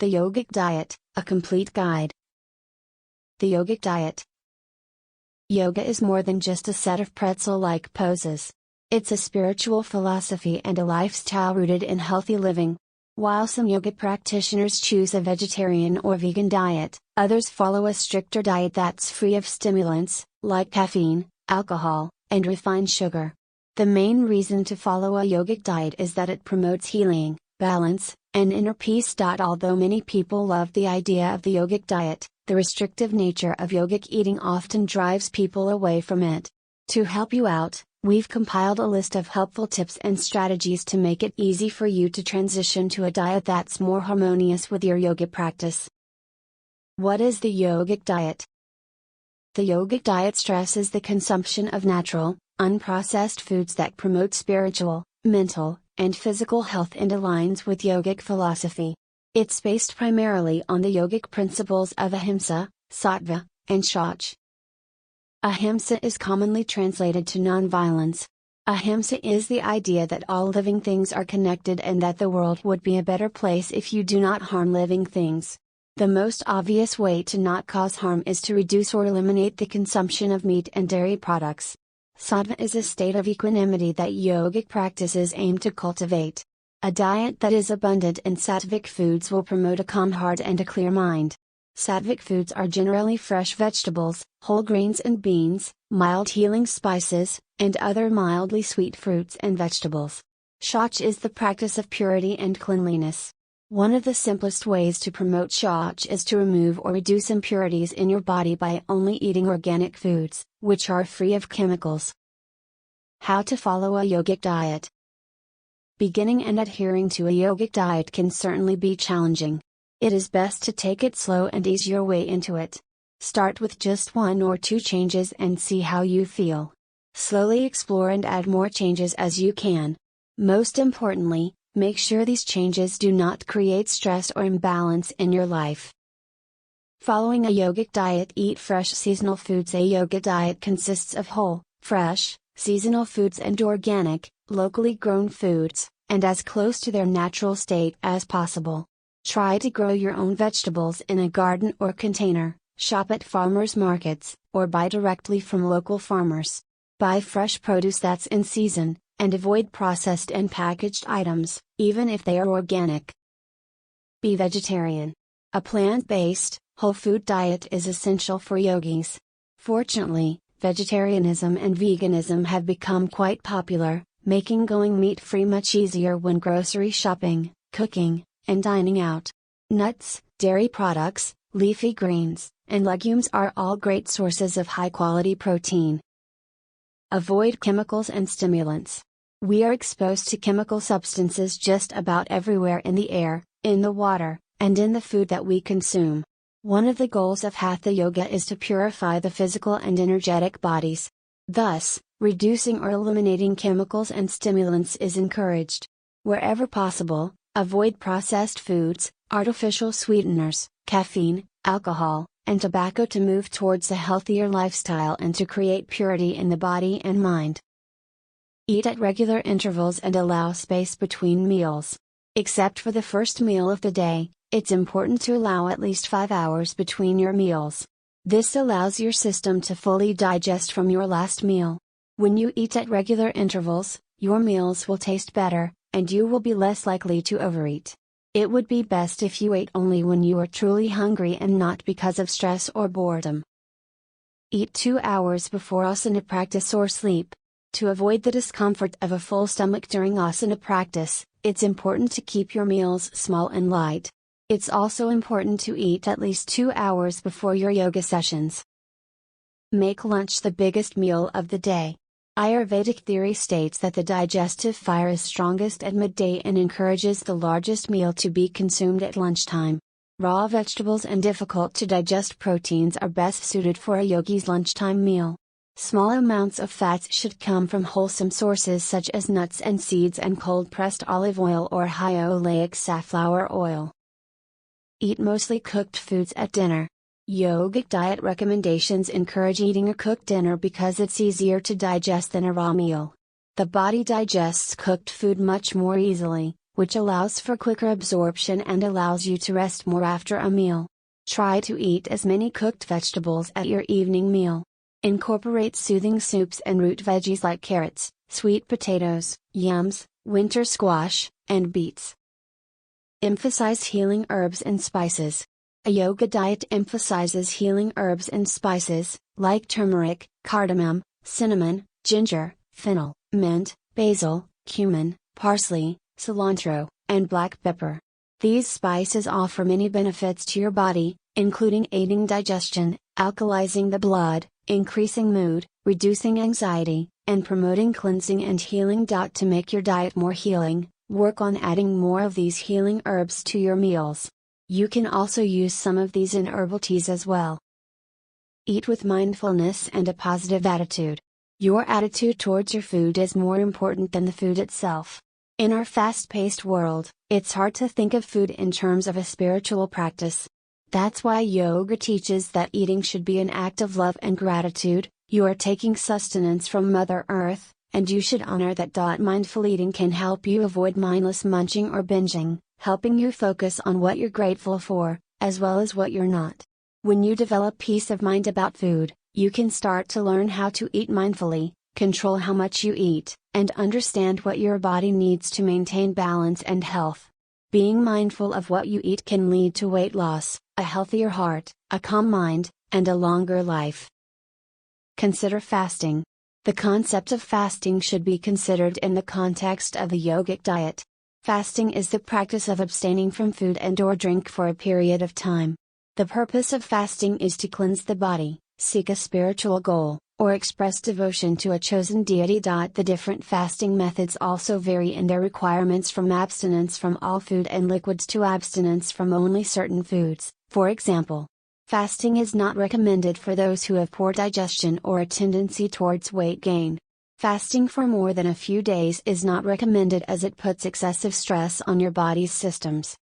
The Yogic Diet, a complete guide. The Yogic Diet. Yoga is more than just a set of pretzel-like poses. It's a spiritual philosophy and a lifestyle rooted in healthy living. While some yoga practitioners choose a vegetarian or vegan diet, others follow a stricter diet that's free of stimulants, like caffeine, alcohol, and refined sugar. The main reason to follow a yogic diet is that it promotes healing, balance, and inner peace. Although many people love the idea of the yogic diet, the restrictive nature of yogic eating often drives people away from it. To help you out, we've compiled a list of helpful tips and strategies to make it easy for you to transition to a diet that's more harmonious with your yoga practice. What is the yogic diet? The yogic diet stresses the consumption of natural, unprocessed foods that promote spiritual, mental, and physical health and aligns with yogic philosophy. It's based primarily on the yogic principles of ahimsa, sattva, and shoch. Ahimsa is commonly translated to nonviolence. Ahimsa is the idea that all living things are connected and that the world would be a better place if you do not harm living things. The most obvious way to not cause harm is to reduce or eliminate the consumption of meat and dairy products. Sattva is a state of equanimity that yogic practices aim to cultivate. A diet that is abundant in sattvic foods will promote a calm heart and a clear mind. Sattvic foods are generally fresh vegetables, whole grains and beans, mild healing spices, and other mildly sweet fruits and vegetables. Shoch is the practice of purity and cleanliness. One of the simplest ways to promote shoch is to remove or reduce impurities in your body by only eating organic foods, which are free of chemicals. How to follow a yogic diet. Beginning and adhering to a yogic diet can certainly be challenging. It is best to take it slow and ease your way into it. Start with just 1 or 2 changes and see how you feel. Slowly explore and add more changes as you can. Most importantly, make sure these changes do not create stress or imbalance in your life. Following a yogic diet. Eat fresh seasonal foods. A yoga diet consists of whole, fresh, seasonal foods and organic, locally grown foods, and as close to their natural state as possible. Try to grow your own vegetables in a garden or container, shop at farmers markets, or buy directly from local farmers. Buy fresh produce that's in season, and avoid processed and packaged items, even if they are organic. Be vegetarian. A plant-based, whole food diet is essential for yogis. Fortunately, vegetarianism and veganism have become quite popular, making going meat-free much easier when grocery shopping, cooking, and dining out. Nuts, dairy products, leafy greens, and legumes are all great sources of high-quality protein. Avoid chemicals and stimulants. We are exposed to chemical substances just about everywhere in the air, in the water, and in the food that we consume. One of the goals of Hatha Yoga is to purify the physical and energetic bodies. Thus, reducing or eliminating chemicals and stimulants is encouraged. Wherever possible, avoid processed foods, artificial sweeteners, caffeine, alcohol, and tobacco to move towards a healthier lifestyle and to create purity in the body and mind. Eat at regular intervals and allow space between meals. Except for the first meal of the day, it's important to allow at least 5 hours between your meals. This allows your system to fully digest from your last meal. When you eat at regular intervals, your meals will taste better, and you will be less likely to overeat. It would be best if you ate only when you are truly hungry and not because of stress or boredom. Eat 2 hours before asana practice or sleep. To avoid the discomfort of a full stomach during asana practice, it's important to keep your meals small and light. It's also important to eat at least 2 hours before your yoga sessions. Make lunch the biggest meal of the day. Ayurvedic theory states that the digestive fire is strongest at midday and encourages the largest meal to be consumed at lunchtime. Raw vegetables and difficult to digest proteins are best suited for a yogi's lunchtime meal. Small amounts of fats should come from wholesome sources such as nuts and seeds and cold-pressed olive oil or high oleic safflower oil. Eat mostly cooked foods at dinner. Yogic diet recommendations encourage eating a cooked dinner because it's easier to digest than a raw meal. The body digests cooked food much more easily, which allows for quicker absorption and allows you to rest more after a meal. Try to eat as many cooked vegetables at your evening meal. Incorporate soothing soups and root veggies like carrots, sweet potatoes, yams, winter squash, and beets. Emphasize healing herbs and spices. A yoga diet emphasizes healing herbs and spices, like turmeric, cardamom, cinnamon, ginger, fennel, mint, basil, cumin, parsley, cilantro, and black pepper. These spices offer many benefits to your body, including aiding digestion, alkalizing the blood, increasing mood, reducing anxiety, and promoting cleansing and healing. To make your diet more healing, work on adding more of these healing herbs to your meals. You can also use some of these in herbal teas as well. Eat with mindfulness and a positive attitude. Your attitude towards your food is more important than the food itself. In our fast-paced world, it's hard to think of food in terms of a spiritual practice. That's why yoga teaches that eating should be an act of love and gratitude. You are taking sustenance from Mother Earth, and you should honor that. Mindful eating can help you avoid mindless munching or binging, helping you focus on what you're grateful for, as well as what you're not. When you develop peace of mind about food, you can start to learn how to eat mindfully, control how much you eat, and understand what your body needs to maintain balance and health. Being mindful of what you eat can lead to weight loss, a healthier heart, a calm mind, and a longer life. Consider fasting. The concept of fasting should be considered in the context of a yogic diet. Fasting is the practice of abstaining from food and/or drink for a period of time. The purpose of fasting is to cleanse the body, seek a spiritual goal, or express devotion to a chosen deity. The different fasting methods also vary in their requirements, from abstinence from all food and liquids to abstinence from only certain foods. For example, fasting is not recommended for those who have poor digestion or a tendency towards weight gain. Fasting for more than a few days is not recommended as it puts excessive stress on your body's systems.